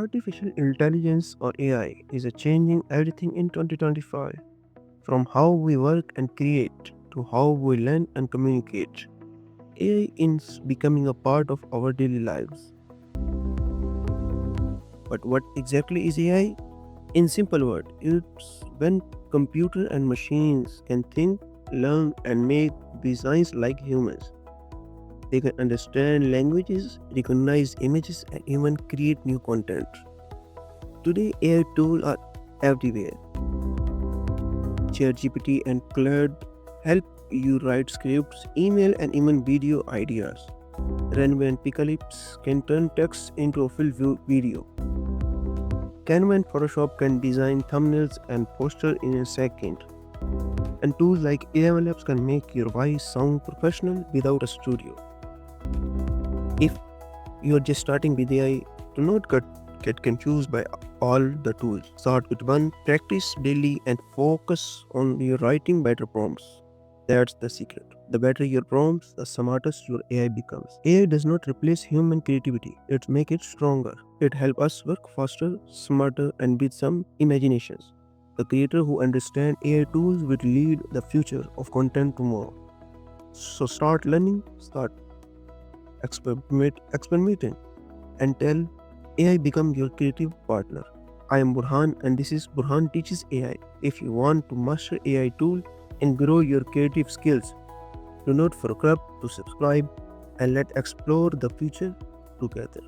Artificial intelligence or AI is changing everything in 2025, from how we work and create to how we learn and communicate. AI is becoming a part of our daily lives. But what exactly is AI? In simple words, it's when computer and machines can think, learn, and make designs like humans. They can understand languages, recognize images, and even create new content. Today, AI tools are everywhere. ChatGPT and Cloud help you write scripts, email, and even video ideas. Runway and Pika Labs can turn text into a full video. Canva and Photoshop can design thumbnails and posters in a second. And tools like AI Labs can make your voice sound professional without a studio. If you're just starting with AI, do not get confused by all the tools. Start with one, practice daily, and focus on your writing better prompts. That's the secret. The better your prompts, the smarter your AI becomes. AI does not replace human creativity, it makes it stronger. It helps us work faster, smarter, and with some imaginations. The creator who understands AI tools will lead the future of content tomorrow. So start learning, start experimenting, and tell AI become your creative partner. I am Burhan and this is Burhan Teaches AI. If you want to master AI tool and grow your creative skills, do not forget to subscribe and let's explore the future together.